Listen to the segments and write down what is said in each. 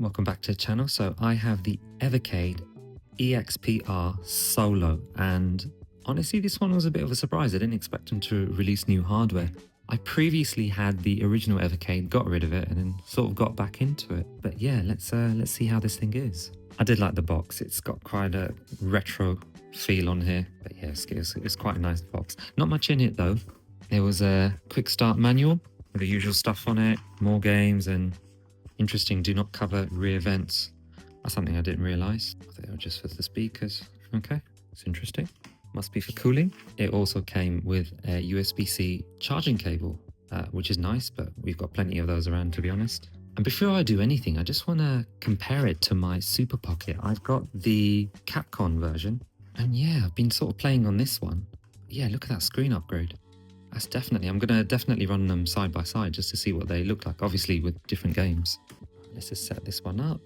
welcome back to the channel. So I have the Evercade EXP-R Solo, and honestly this one was a bit of a surprise. I didn't expect them to release new hardware. I previously had the original Evercade, got rid of it, and then sort of got back into it. But yeah, let's see how this thing is. I did like the box. It's got quite a retro feel on here, but yeah, it's quite a nice box. Not much in it though. There was a quick start manual with the usual stuff on it, more games, and interesting, do not cover rear vents. That's something I didn't realize. I thought they were just for the speakers. Okay, it's interesting. Must be for cooling. It also came with a USB-C charging cable, which is nice, but we've got plenty of those around, to be honest. And before I do anything, I just want to compare it to my Super Pocket. I've got the Capcom version, and yeah, I've been sort of playing on this one. Yeah, look at that screen upgrade. That's definitely, I'm going to definitely run them side by side just to see what they look like, obviously with different games. Let's just set this one up.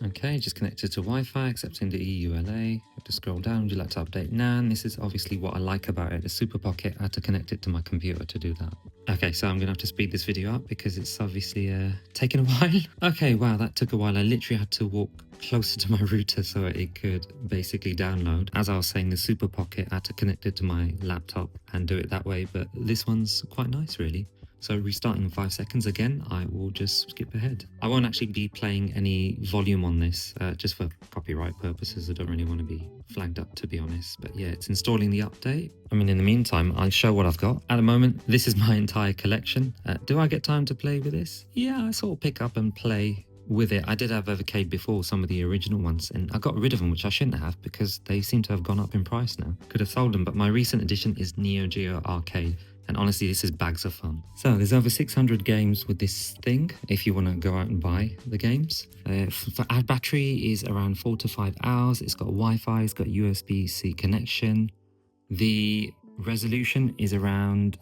Okay, just connected to Wi-Fi, accepting the EULA. Have to scroll down. Would you like to update NAN? This is obviously what I like about it. The Super Pocket, I had to connect it to my computer to do that. Okay, so I'm going to have to speed this video up because it's obviously taken a while. Okay, wow, that took a while. I literally had to walk closer to my router so it could basically download. As I was saying, the Super Pocket, I had to connect it to my laptop and do it that way, but this one's quite nice, really. So restarting in 5 seconds again, I will just skip ahead. I won't actually be playing any volume on this, just for copyright purposes. I don't really want to be flagged up, to be honest. But yeah, it's installing the update. I mean, in the meantime, I'll show what I've got. At the moment, this is my entire collection. Do I get time to play with this? Yeah, I sort of pick up and play with it. I did have Evercade before, some of the original ones, and I got rid of them, which I shouldn't have because they seem to have gone up in price now. Could have sold them, but my recent addition is Neo Geo Arcade. And honestly, this is bags of fun. So there's over 600 games with this thing, if you want to go out and buy the games. Our battery is around 4 to 5 hours. It's got Wi-Fi, it's got USB-C connection. The resolution is around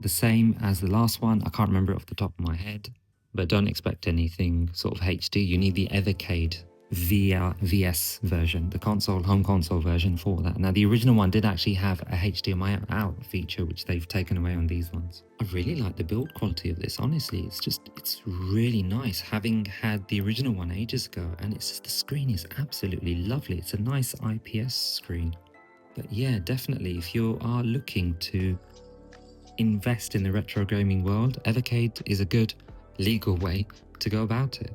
the same as the last one. I can't remember it off the top of my head, but don't expect anything sort of HD. You need the Evercade VS version, the home console version for that. Now the original one did actually have a HDMI out feature, which they've taken away on these ones. I really like the build quality of this, honestly. It's really nice, having had the original one ages ago, and it's just, the screen is absolutely lovely. It's a nice IPS screen. But yeah, definitely if you are looking to invest in the retro gaming world, Evercade is a good legal way to go about it.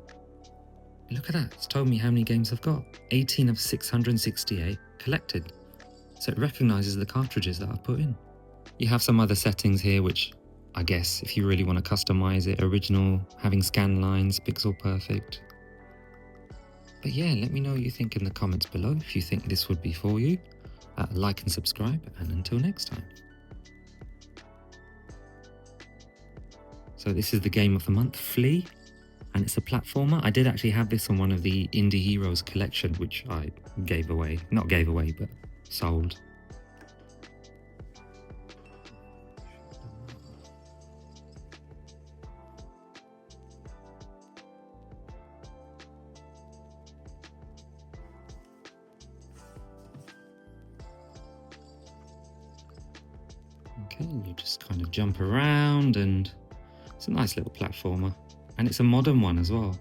Look at that, it's told me how many games I've got. 18 of 668 collected. So it recognises the cartridges that I've put in. You have some other settings here, which I guess if you really want to customise it, original, having scan lines, pixel perfect. But yeah, let me know what you think in the comments below if you think this would be for you. Like and subscribe, and until next time. So this is the game of the month, Flea. And it's a platformer. I did actually have this on one of the Indie Heroes collection, which I gave away. Not gave away, but sold. Okay, you just kind of jump around, and it's a nice little platformer. And it's a modern one as well.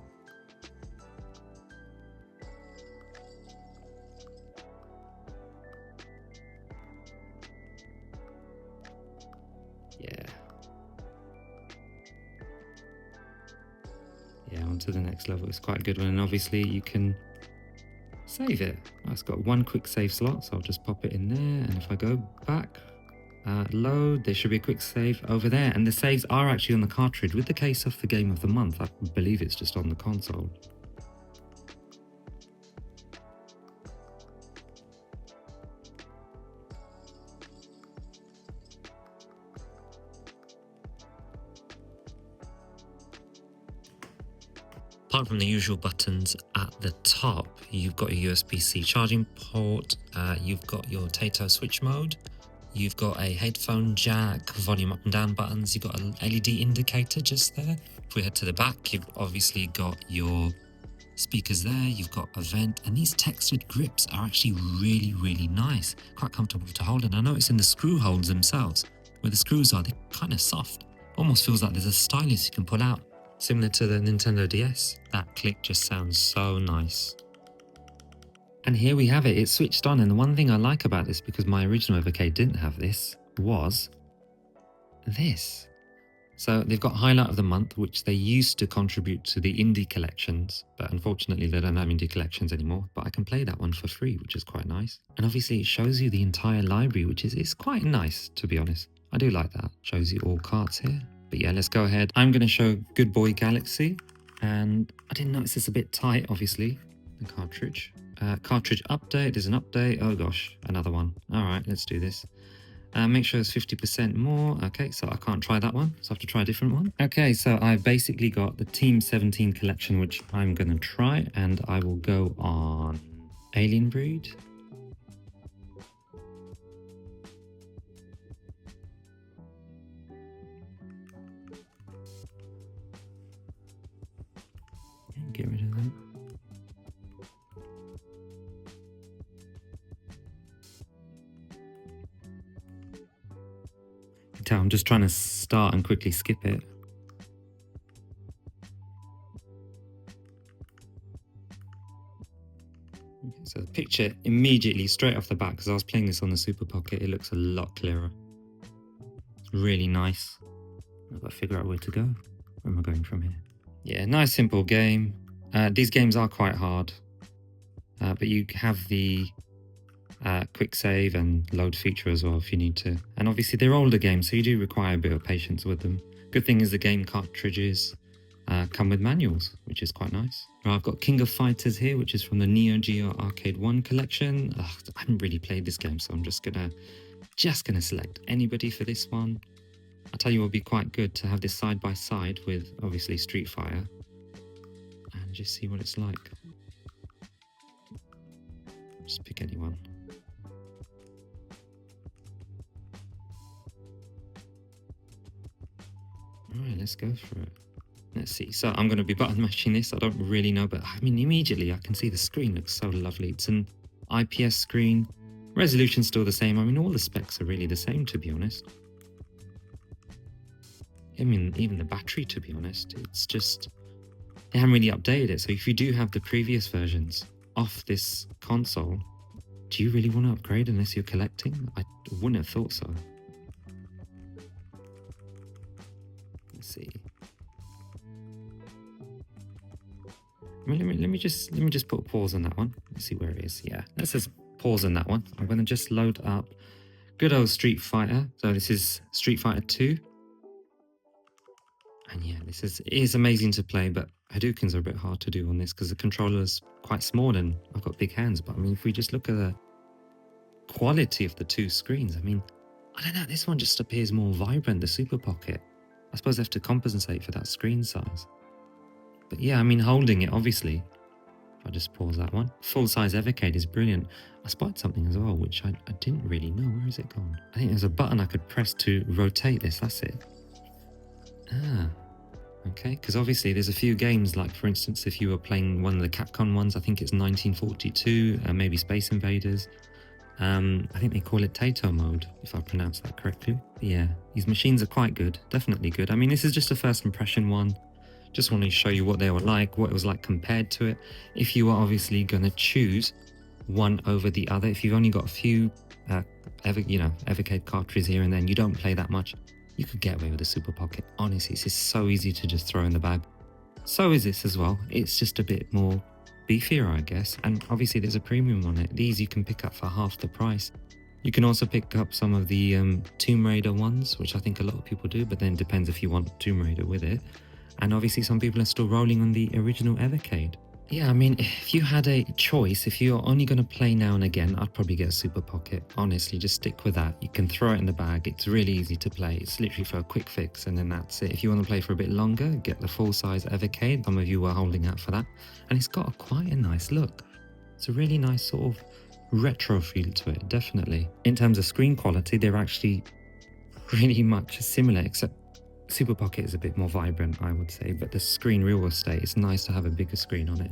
Yeah, on to the next level. It's quite a good one, and obviously you can save it. It's got one quick save slot, so I'll just pop it in there, and if I go back, load, there should be a quick save over there, and the saves are actually on the cartridge. With the case of the game of the month, I believe it's just on the console. Apart from the usual buttons at the top, you've got a USB-C charging port, you've got your Tato switch mode, you've got a headphone jack, volume up and down buttons, you've got an LED indicator just there. If we head to the back, you've obviously got your speakers there, you've got a vent, and these textured grips are actually really nice, quite comfortable to hold. And I notice in the screw holes themselves, where the screws are, they're kind of soft. Almost feels like there's a stylus you can pull out Similar to the Nintendo DS, that click just sounds so nice. And here we have it, it's switched on, and the one thing I like about this, because my original Evercade didn't have this, was this. So they've got Highlight of the Month, which they used to contribute to the indie collections, but unfortunately they don't have indie collections anymore, but I can play that one for free, which is quite nice. And obviously it shows you the entire library, which is quite nice, to be honest. I do like that. Shows you all carts here. But yeah, let's go ahead. I'm going to show Good Boy Galaxy, and I didn't notice it's a bit tight, obviously, the cartridge. Cartridge update, there's an update. Oh gosh, another one. All right, let's do this. Make sure it's 50% more. Okay, so I can't try that one, so I have to try a different one. Okay, so I've basically got the Team 17 collection, which I'm going to try, and I will go on Alien Breed. Get rid of that. I'm just trying to start and quickly skip it. Okay, so the picture immediately, straight off the bat, because I was playing this on the Super Pocket, it looks a lot clearer. It's really nice. I've got to figure out where to go. Where am I going from here? Yeah, nice simple game. These games are quite hard, but you have the quick save and load feature as well if you need to. And obviously they're older games, so you do require a bit of patience with them. Good thing is the game cartridges come with manuals, which is quite nice. I've got King of Fighters here, which is from the Neo Geo Arcade 1 collection. I haven't really played this game, so I'm just gonna select anybody for this one. I'll tell you, it would be quite good to have this side by side with obviously Street Fighter and just see what it's like. Just pick anyone. Alright, let's go for it. Let's see. So I'm going to be button mashing this. I don't really know, but I mean, immediately I can see the screen looks so lovely. It's an IPS screen. Resolution's still the same. I mean, all the specs are really the same, to be honest. I mean, even the battery, to be honest, it's just, they haven't really updated it. So if you do have the previous versions off this console, do you really want to upgrade unless you're collecting? I wouldn't have thought so. Let's see. I mean, let me just put a pause on that one. Let's see where it is. Yeah, let's just pause on that one. I'm going to just load up good old Street Fighter. So this is Street Fighter 2. And yeah, it is amazing to play, but Hadoukens are a bit hard to do on this because the controller's quite small and I've got big hands. But I mean, if we just look at the quality of the two screens, I mean, I don't know, this one just appears more vibrant, the Super Pocket. I suppose they have to compensate for that screen size. But yeah, I mean, holding it, obviously, if I just pause that one, full-size Evercade is brilliant. I spotted something as well, which I didn't really know. Where is it gone? I think there's a button I could press to rotate this. That's it. Ah, okay. Because obviously there's a few games, like, for instance, if you were playing one of the Capcom ones, I think it's 1942, maybe Space Invaders. I think they call it Taito mode, if I pronounce that correctly. But yeah, these machines are quite good. Definitely good. I mean, this is just a first impression one. Just wanted to show you what they were like, what it was like compared to it. If you are obviously going to choose one over the other, if you've only got a few Evercade cartridges here and then, you don't play that much, you could get away with a Super Pocket. Honestly, it's just so easy to just throw in the bag. So is this as well. It's just a bit more beefier, I guess. And obviously there's a premium on it. These you can pick up for half the price. You can also pick up some of the Tomb Raider ones, which I think a lot of people do, but then it depends if you want Tomb Raider with it. And obviously some people are still rolling on the original Evercade. Yeah, I mean, if you had a choice, if you're only going to play now and again, I'd probably get a Super Pocket. Honestly, just stick with that. You can throw it in the bag. It's really easy to play. It's literally for a quick fix and then that's it. If you want to play for a bit longer, get the full-size Evercade. Some of you were holding out for that. And it's got quite a nice look. It's a really nice sort of retro feel to it, definitely. In terms of screen quality, they're actually pretty much similar, except Super Pocket is a bit more vibrant, I would say, but the screen real estate, it's nice to have a bigger screen on it.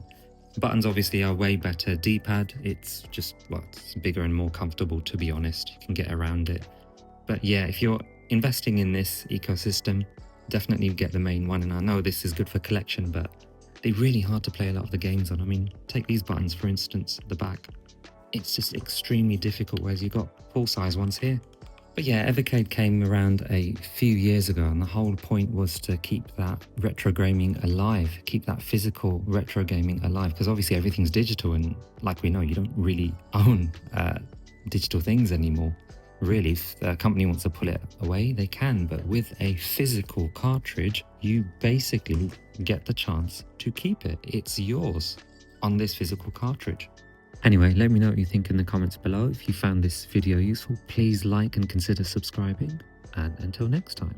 Buttons obviously are way better. D-pad, it's just, well, it's bigger and more comfortable, to be honest. You can get around it. But yeah, if you're investing in this ecosystem, definitely get the main one. And I know this is good for collection, but they're really hard to play a lot of the games on. I mean, take these buttons, for instance, at the back. It's just extremely difficult, whereas you've got full-size ones here. But yeah, Evercade came around a few years ago, and the whole point was to keep that retro gaming alive, keep that physical retro gaming alive, because obviously everything's digital, and like we know, you don't really own digital things anymore. Really, if a company wants to pull it away, they can, but with a physical cartridge, you basically get the chance to keep it. It's yours on this physical cartridge. Anyway, let me know what you think in the comments below. If you found this video useful, please like and consider subscribing. And until next time.